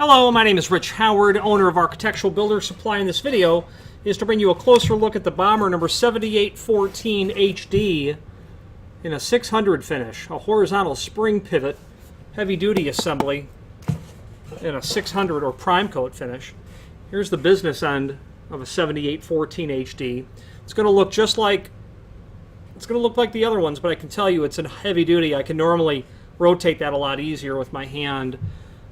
Hello, my name is Rich Howard, owner of Architectural Builder Supply. In this video is to bring you a closer look at the Bommer number 7814 HD in a 600 finish, a horizontal spring pivot, heavy-duty assembly in a 600 or prime coat finish. Here's the business end of a 7814 HD. It's going to look just like the other ones, but I can tell you it's in heavy-duty. I can normally rotate that a lot easier with my hand.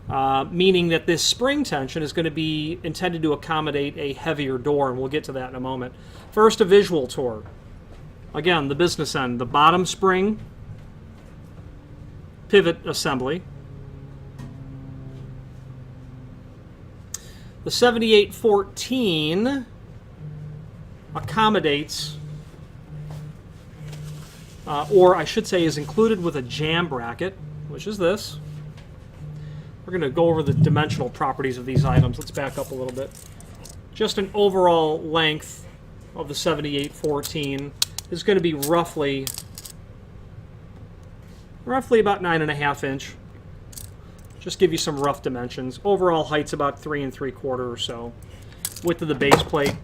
Meaning that this spring tension is going to be intended to accommodate a heavier door, and we'll get to that in a moment. First, a visual tour. Again, the business end, the bottom spring pivot assembly. The 7814 accommodates, or I should say is included with a jamb bracket, which is this. We're going to go over the dimensional properties of these items. Let's back up a little bit. Just an overall length of the 7814 is going to be roughly about 9.5 inch. Just give you some rough dimensions. Overall height's about 3 3/4 or so. Width of the base plate,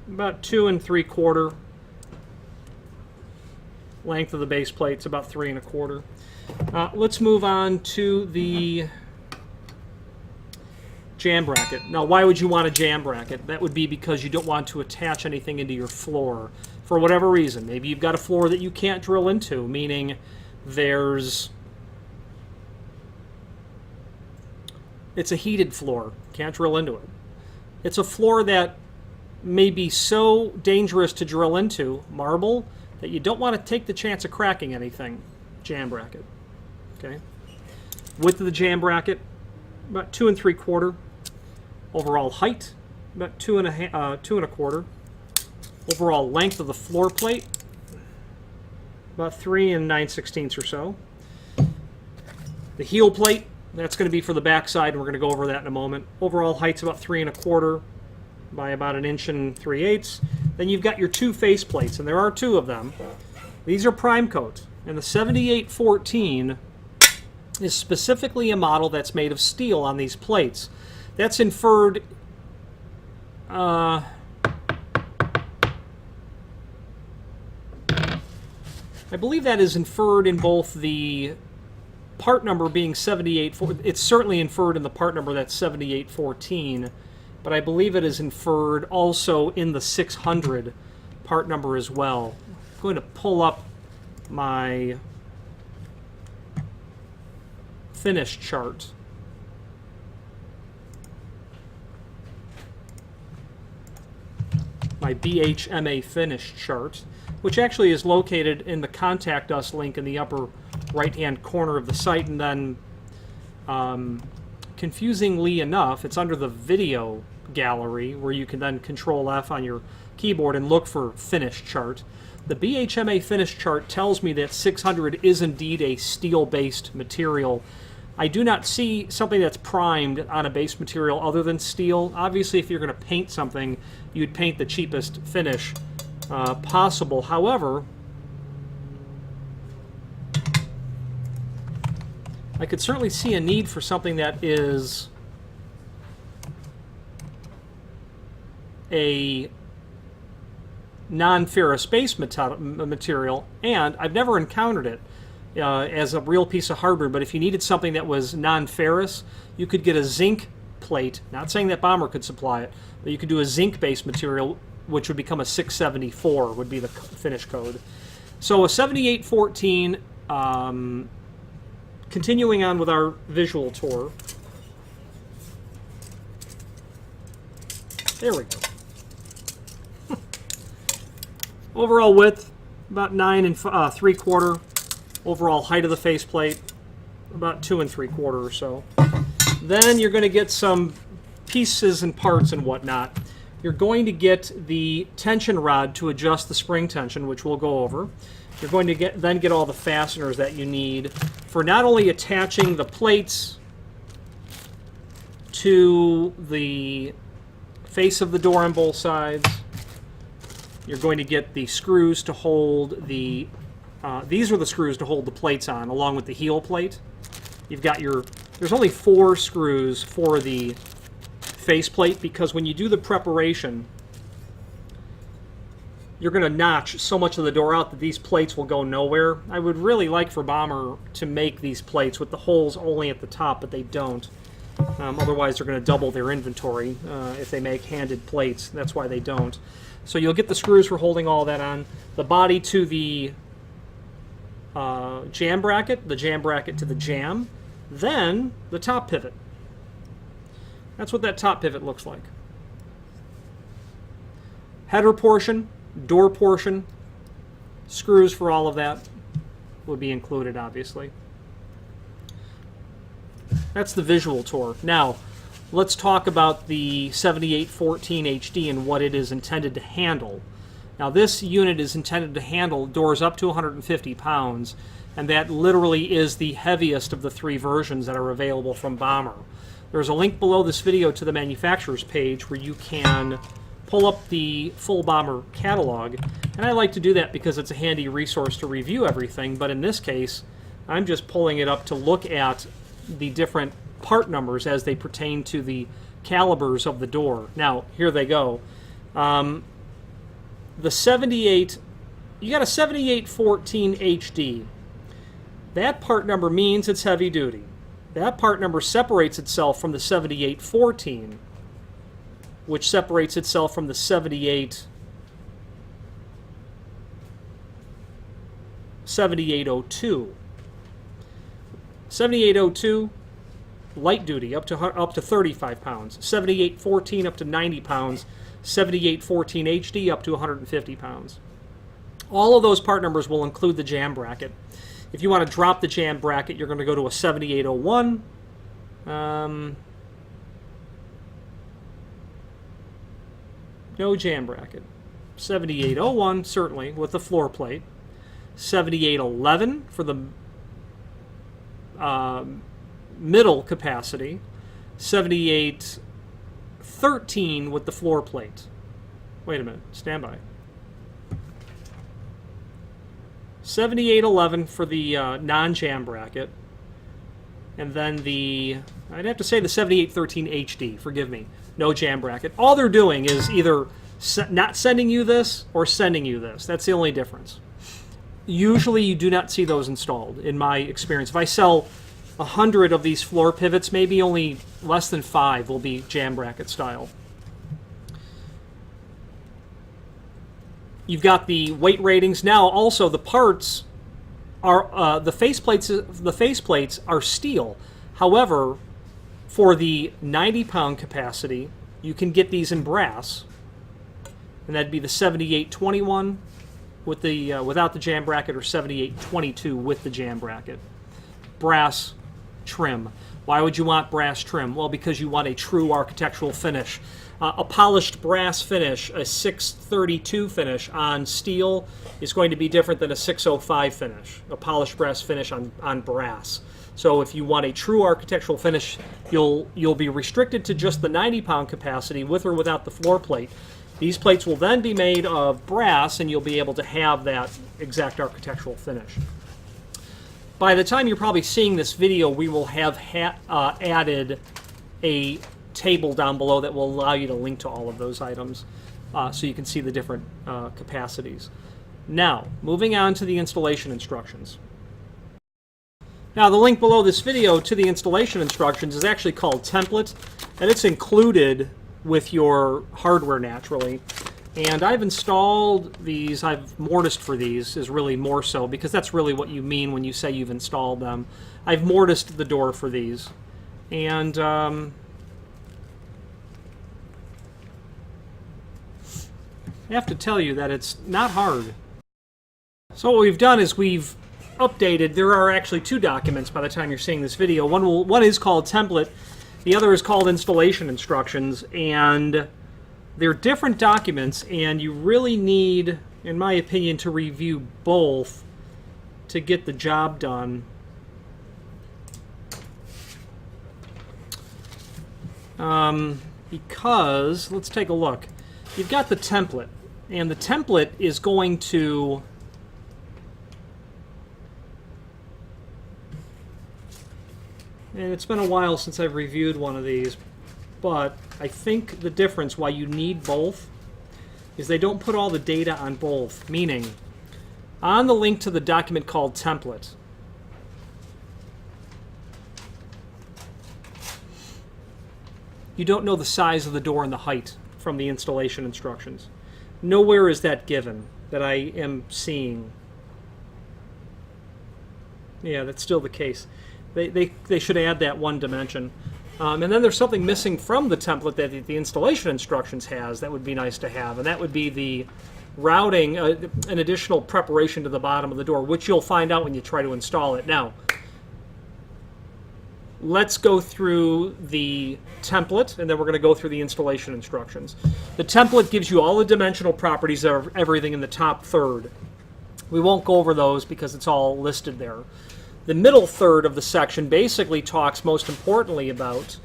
about 2 3/4. Length of the base plate's about 3 1/4. Let's move on to the jamb bracket. Now, why would you want a jamb bracket? That would be because you don't want to attach anything into your floor for whatever reason. Maybe you've got a floor that you can't drill into, meaning it's a heated floor, can't drill into it. It's a floor that may be so dangerous to drill into, marble, that you don't want to take the chance of cracking anything. Jamb bracket. Okay. Width of the jamb bracket, about 2 3/4. Overall height, about 2 1/4. Overall length of the floor plate, about 3 9/16 or so. The heel plate, that's going to be for the back side, and we're going to go over that in a moment. Overall height's about 3 1/4 by about 1 3/8. Then you've got your two face plates, and there are two of them. These are prime coat, and the 7814 is specifically a model that's made of steel on these plates. That's inferred I believe that is inferred in both the part number being 7814. It's certainly inferred in the part number that's 7814, but I believe it is inferred also in the 600 part number as well. I'm going to pull up my finish chart. My BHMA finish chart, which actually is located in the Contact Us link in the upper right-hand corner of the site, and then, confusingly enough, it's under the video gallery, where you can then Control F on your keyboard and look for finish chart. The BHMA finish chart tells me that 600 is indeed a steel-based material. I do not see something that's primed on a base material other than steel. Obviously, if you're going to paint something, you'd paint the cheapest finish possible. However, I could certainly see a need for something that is a non-ferrous base material, and I've never encountered it as a real piece of hardware, but if you needed something that was non-ferrous, you could get a zinc plate. Not saying that Bommer could supply it, but you could do a zinc-based material, which would become a 674, would be the finish code. So a 7814, continuing on with our visual tour. There we go. Overall width, about 9 3/4. Overall height of the faceplate, about 2 3/4 or so. Then you're going to get some pieces and parts and whatnot. You're going to get the tension rod to adjust the spring tension, which we'll go over. You're going to get all the fasteners that you need for not only attaching the plates to the face of the door on both sides. You're going to get the screws to hold the these are the screws to hold the plates on, along with the heel plate. You've got your There's only 4 screws for the faceplate because when you do the preparation, you're going to notch so much of the door out that these plates will go nowhere. I would really like for Bommer to make these plates with the holes only at the top, but they don't. Otherwise, they're going to double their inventory if they make handed plates. That's why they don't. So you'll get the screws for holding all that on. The body to the jamb bracket, the jamb bracket to the jamb, then the top pivot. That's what that top pivot looks like. Header portion, door portion, screws for all of that would be included, obviously. That's the visual tour. Now, let's talk about the 7814 HD and what it is intended to handle. Now, this unit is intended to handle doors up to 150 pounds, and that literally is the heaviest of the 3 versions that are available from Bommer. There's a link below this video to the manufacturer's page where you can pull up the full Bommer catalog, and I like to do that because it's a handy resource to review everything, but in this case, I'm just pulling it up to look at the different part numbers as they pertain to the calibers of the door. Now, here they go. The 78, you got a 7814 HD. That part number means it's heavy duty. That part number separates itself from the 7814, which separates itself from the 7802. 7802, light duty, up to 35 pounds. 7814 up to 90 pounds. 7814 HD up to 150 pounds. All of those part numbers will include the jamb bracket. If you want to drop the jamb bracket, you're going to go to a 7801. No jamb bracket. 7801, certainly, with the floor plate. 7811 for the middle capacity. 7813 with the floor plate. Wait a minute, stand by. 7811 for the non-jamb bracket. And then I'd have to say the 7813 HD, forgive me. No jamb bracket. All they're doing is either not sending you this or sending you this. That's the only difference. Usually you do not see those installed, in my experience. If I sell 100 of these floor pivots, maybe only less than 5 will be jamb bracket style. You've got the weight ratings. Now, also, the parts are, the faceplates are steel. However, for the 90-pound capacity, you can get these in brass. And that'd be the 7821 with the without the jamb bracket, or 7822 with the jamb bracket. Brass trim. Why would you want brass trim? Well, because you want a true architectural finish. A polished brass finish, a 632 finish on steel is going to be different than a 605 finish, a polished brass finish on brass. So if you want a true architectural finish, you'll be restricted to just the 90-pound capacity with or without the floor plate. These plates will then be made of brass, and you'll be able to have that exact architectural finish. By the time you're probably seeing this video, we will have added a table down below that will allow you to link to all of those items so you can see the different capacities. Now, moving on to the installation instructions. Now, the link below this video to the installation instructions is actually called Template, and it's included with your hardware naturally. And I've installed these, I've mortised for these, is really more so, because that's really what you mean when you say you've installed them. I've mortised the door for these. And I have to tell you that it's not hard. So what we've done is we've updated, there are actually 2 documents by the time you're seeing this video. One is called Template, the other is called Installation Instructions, and they're different documents, and you really need, in my opinion, to review both to get the job done. Because, let's take a look. You've got the template, and the template is going to and it's been a while since I've reviewed one of these, but I think the difference why you need both is they don't put all the data on both, meaning on the link to the document called template, you don't know the size of the door and the height from the installation instructions. Nowhere is that given that I am seeing. Yeah, that's still the case. They should add that one dimension. And then there's something missing from the template that the installation instructions has that would be nice to have, and that would be the routing, an additional preparation to the bottom of the door, which you'll find out when you try to install it. Now, let's go through the template, and then we're going to go through the installation instructions. The template gives you all the dimensional properties of everything in the top third. We won't go over those because it's all listed there. The middle third of the section basically talks most importantly about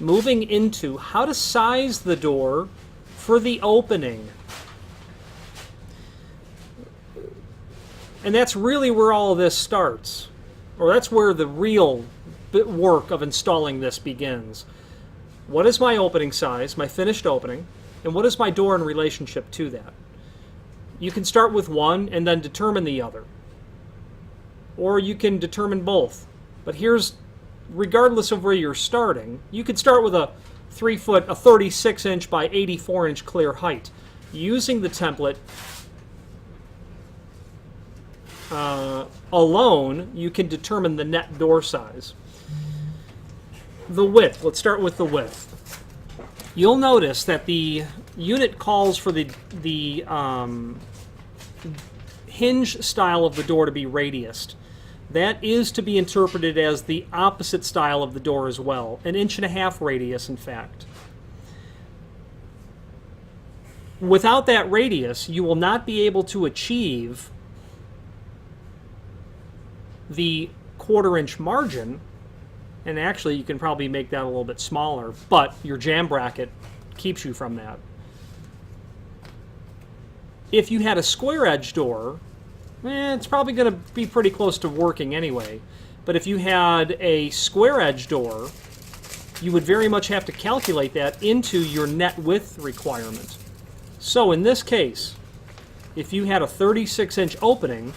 moving into how to size the door for the opening. And that's really where all of this starts, or that's where the real work of installing this begins. What is my opening size, my finished opening, and what is my door in relationship to that? You can start with one and then determine the other. Or you can determine both. But here's, regardless of where you're starting, you could start with a 36-inch by 84-inch clear height. Using the template alone, you can determine the net door size. The width, let's start with the width. You'll notice that the unit calls for the hinge style of the door to be radiused. That is to be interpreted as the opposite style of the door as well, 1.5 inch radius, in fact. Without that radius, you will not be able to achieve the 1/4 inch margin, and actually you can probably make that a little bit smaller, but your jamb bracket keeps you from that. If you had a square edge door, it's probably going to be pretty close to working anyway. But if you had a square edge door, you would very much have to calculate that into your net width requirement. So in this case, if you had a 36-inch opening,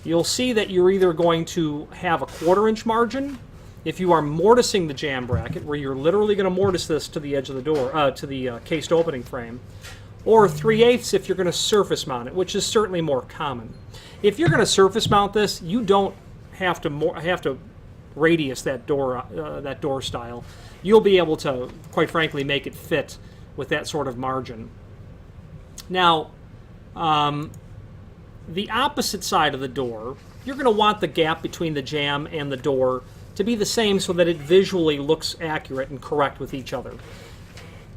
you'll see that you're either going to have a 1/4 inch margin if you are mortising the jamb bracket, where you're literally going to mortise this to the edge of the door, to the cased opening frame, or 3/8 if you're going to surface mount it, which is certainly more common. If you're going to surface mount this, you don't have to radius that door style. You'll be able to, quite frankly, make it fit with that sort of margin. Now, the opposite side of the door, you're going to want the gap between the jamb and the door to be the same so that it visually looks accurate and correct with each other.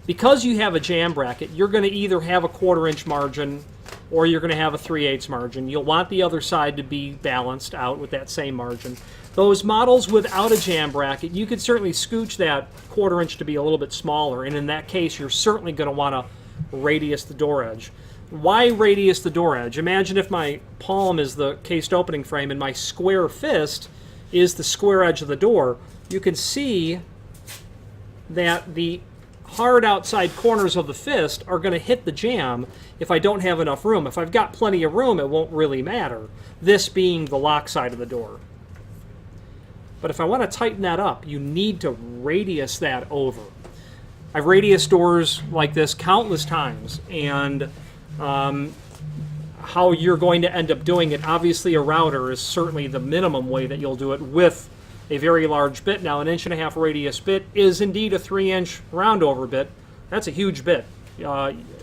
Because you have a jamb bracket, you're going to either have a 1/4 inch margin or you're going to have a 3/8 margin. You'll want the other side to be balanced out with that same margin. Those models without a jamb bracket, you could certainly scooch that 1/4 inch to be a little bit smaller, and in that case, you're certainly going to want to radius the door edge. Why radius the door edge? Imagine if my palm is the cased opening frame and my square fist is the square edge of the door. You can see that the hard outside corners of the fist are going to hit the jamb if I don't have enough room. If I've got plenty of room, it won't really matter, this being the lock side of the door. But if I want to tighten that up, you need to radius that over. I've radius doors like this countless times, and how you're going to end up doing it, obviously a router is certainly the minimum way that you'll do it with a very large bit. Now, 1.5 inch radius bit is indeed a 3-inch roundover bit. That's a huge bit.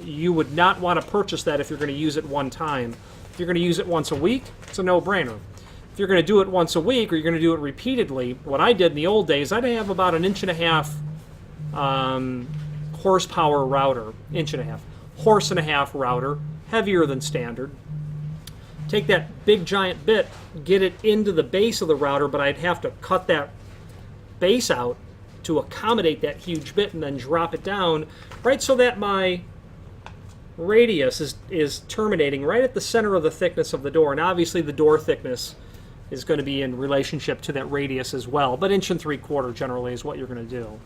You would not want to purchase that if you're going to use it one time. If you're going to use it once a week, it's a no-brainer. If you're going to do it once a week or you're going to do it repeatedly, what I did in the old days, I'd have about 1.5 inch horsepower router, 1.5 inch, horse and a half router, heavier than standard. Take that big giant bit, get it into the base of the router, but I'd have to cut that base out to accommodate that huge bit and then drop it down right so that my radius is terminating right at the center of the thickness of the door. And obviously the door thickness is going to be in relationship to that radius as well. But 1 3/4 generally is what you're going to do.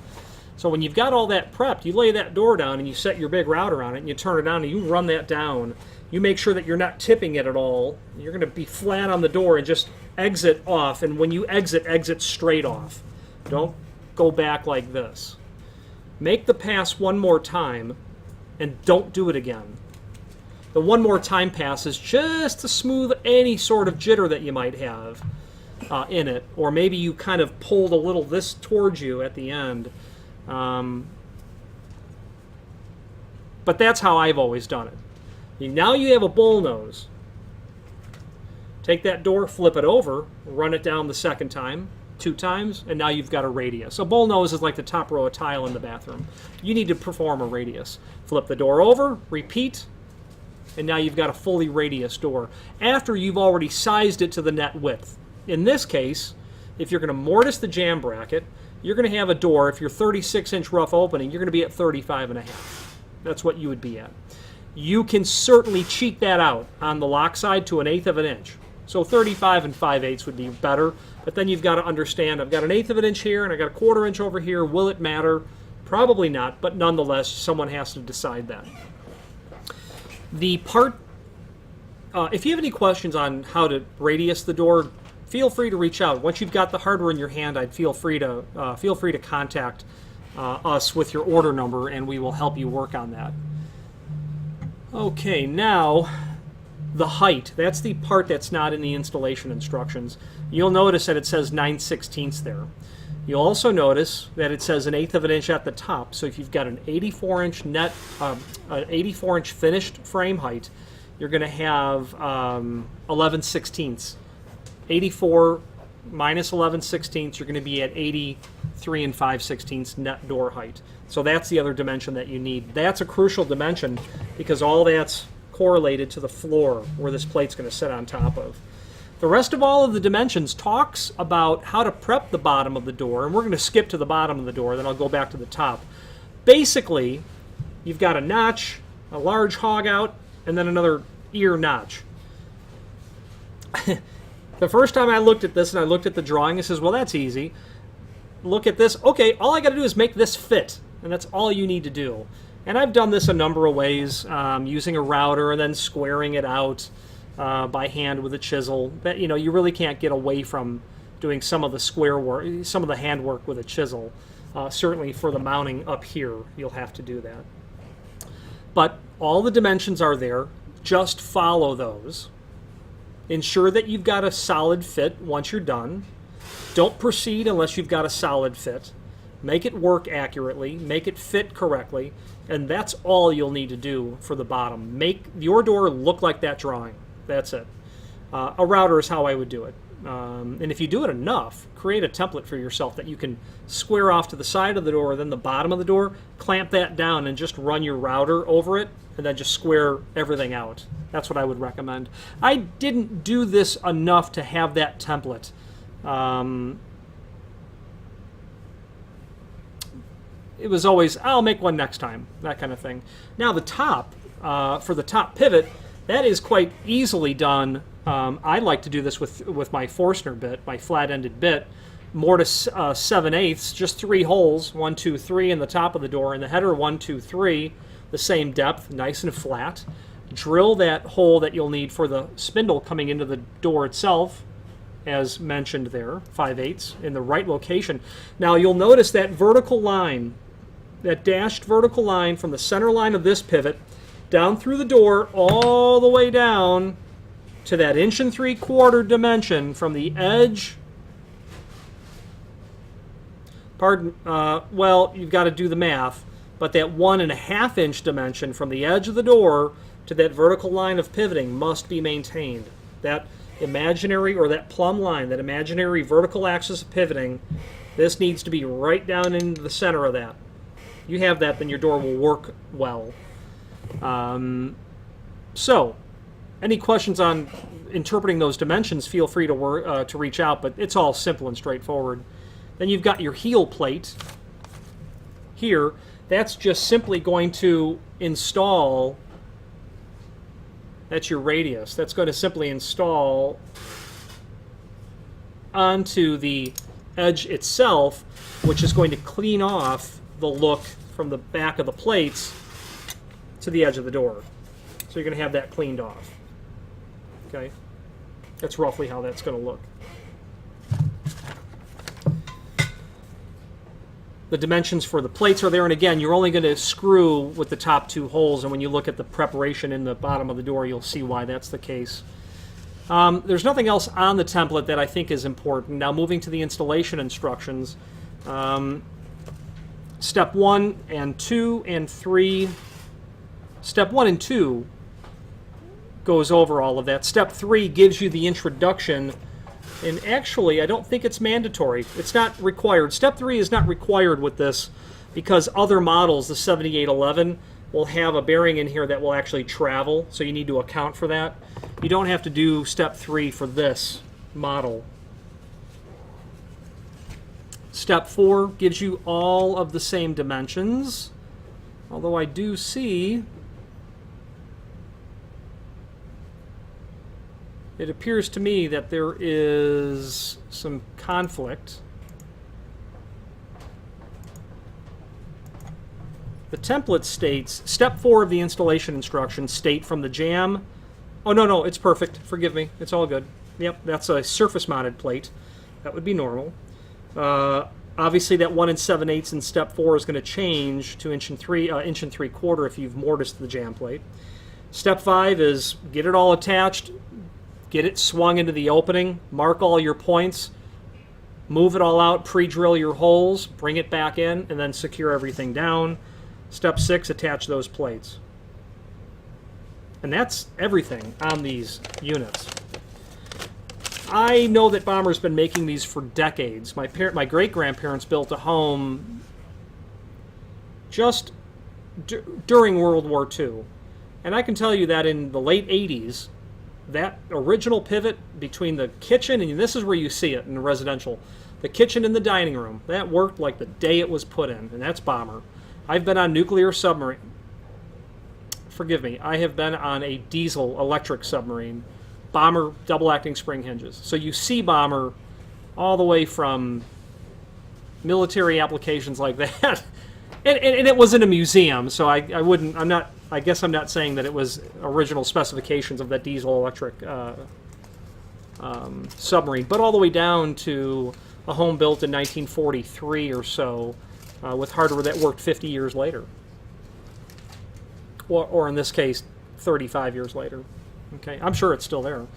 So when you've got all that prepped, you lay that door down and you set your big router on it and you turn it on and you run that down. You make sure that you're not tipping it at all. You're going to be flat on the door and just exit off. And when you exit, exit straight off. Don't go back like this. Make the pass one more time and don't do it again. The one more time pass is just to smooth any sort of jitter that you might have in it. Or maybe you kind of pulled a little this towards you at the end. But that's how I've always done it. Now you have a bull nose. Take that door, flip it over, run it down the second time, 2 times, and now you've got a radius. A bull nose is like the top row of tile in the bathroom. You need to perform a radius. Flip the door over, repeat, and now you've got a fully radius door after you've already sized it to the net width. In this case, if you're going to mortise the jamb bracket, you're going to have a door, if you're 36-inch rough opening, you're going to be at 35.5. That's what you would be at. You can certainly cheat that out on the lock side to 1/8 of an inch. So 35 5/8 would be better, but then you've got to understand, I've got 1/8 of an inch here and I've got a 1/4 inch over here. Will it matter? Probably not, but nonetheless, someone has to decide that. The part, if you have any questions on how to radius the door, feel free to reach out. Once you've got the hardware in your hand, I'd feel free to contact us with your order number, and we will help you work on that. Okay, now the height. That's the part that's not in the installation instructions. You'll notice that it says 9/16 there. You'll also notice that it says 1/8 of an inch at the top. So if you've got an 84-inch net, an 84-inch finished frame height, you're going to have 11/16. 84 minus 11/16, you're going to be at 83 5/16 net door height. So that's the other dimension that you need. That's a crucial dimension because all that's correlated to the floor where this plate's going to sit on top of. The rest of all of the dimensions talks about how to prep the bottom of the door, and we're going to skip to the bottom of the door, then I'll go back to the top. Basically, you've got a notch, a large hog out, and then another ear notch. The first time I looked at this and I looked at the drawing, I says, well, that's easy. Look at this. Okay, all I got to do is make this fit, and that's all you need to do. And I've done this a number of ways, using a router and then squaring it out by hand with a chisel. But you really can't get away from doing some of the square work, some of the hand work with a chisel. Certainly for the mounting up here, you'll have to do that. But all the dimensions are there. Just follow those. Ensure that you've got a solid fit once you're done. Don't proceed unless you've got a solid fit. Make it work accurately. Make it fit correctly. And that's all you'll need to do for the bottom. Make your door look like that drawing. That's it. A router is how I would do it. And if you do it enough, create a template for yourself that you can square off to the side of the door, then the bottom of the door, clamp that down and just run your router over it, and then just square everything out. That's what I would recommend. I didn't do this enough to have that template. It was always, I'll make one next time, that kind of thing. Now the top, for the top pivot, that is quite easily done. I like to do this with my Forstner bit, my flat-ended bit, mortise 7/8, just 3 holes, 1, 2, 3 in the top of the door, and the header 1, 2, 3, the same depth, nice and flat. Drill that hole that you'll need for the spindle coming into the door itself, as mentioned there, 5/8, in the right location. Now you'll notice that vertical line, that dashed vertical line from the center line of this pivot down through the door all the way down to that 1 3/4 dimension from the edge. Well, you've got to do the math, but that 1.5 inch dimension from the edge of the door to that vertical line of pivoting must be maintained. That imaginary, or that plumb line, that imaginary vertical axis of pivoting, this needs to be right down into the center of that. You have that, then your door will work well. So, any questions on interpreting those dimensions, feel free to reach out, but it's all simple and straightforward. Then you've got your heel plate here. That's just simply going to install, that's your radius. That's going to simply install onto the edge itself, which is going to clean off the look from the back of the plates to the edge of the door. So you're going to have that cleaned off. Okay? That's roughly how that's going to look. The dimensions for the plates are there, and again, you're only going to screw with the top 2 holes, and when you look at the preparation in the bottom of the door, you'll see why that's the case. There's nothing else on the template that I think is important. Now, moving to the installation instructions, step 1 and 2 and 3. Step 1 and 2 goes over all of that. Step 3 gives you the introduction. And actually, I don't think it's mandatory. It's not required. Step 3 is not required with this because other models, the 7811, will have a bearing in here that will actually travel, so you need to account for that. You don't have to do step 3 for this model. Step 4 gives you all of the same dimensions, although I do see it appears to me that there is some conflict. The template states, step 4 of the installation instructions state from the Jamb. Oh, no, it's perfect. Forgive me. It's all good. Yep, that's a surface-mounted plate. That would be normal. Obviously, that 1 7/8 in step 4 is going to change to 1 3/4 if you've mortised the Jamb plate. Step 5 is get it all attached, get it swung into the opening, mark all your points, move it all out, pre-drill your holes, bring it back in, and then secure everything down. Step 6, attach those plates. And that's everything on these units. I know that Bommer's been making these for decades. My great-grandparents built a home just during World War II. And I can tell you that in the late 80s, that original pivot between the kitchen, and this is where you see it in the residential, the kitchen and the dining room, that worked like the day it was put in, and that's Bommer. I've been on nuclear submarine. Forgive me. I have been on a diesel electric submarine. Bommer double-acting spring hinges. So you see Bommer all the way from military applications like that. and it was in a museum, so I guess I'm not saying that it was original specifications of that diesel electric submarine, but all the way down to a home built in 1943 or so with hardware that worked 50 years later. Or in this case, 35 years later. Okay, I'm sure it's still there.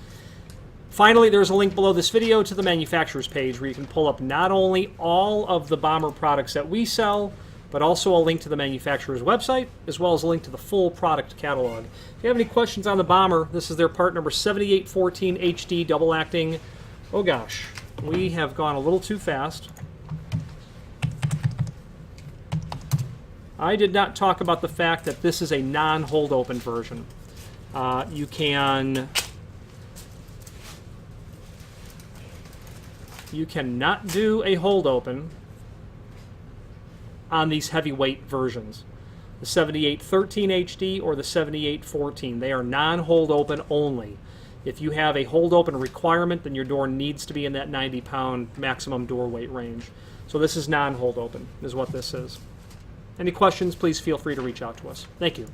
Finally, there's a link below this video to the manufacturer's page where you can pull up not only all of the Bommer products that we sell, but also a link to the manufacturer's website, as well as a link to the full product catalog. If you have any questions on the Bommer, this is their part number 7814 HD double acting. Oh gosh, we have gone a little too fast. I did not talk about the fact that this is a non-hold open version. You cannot do a hold open on these heavyweight versions. The 7813 HD or the 7814. They are non-hold open only. If you have a hold open requirement, then your door needs to be in that 90-pound maximum door weight range. So this is non-hold open, is what this is. Any questions, please feel free to reach out to us. Thank you.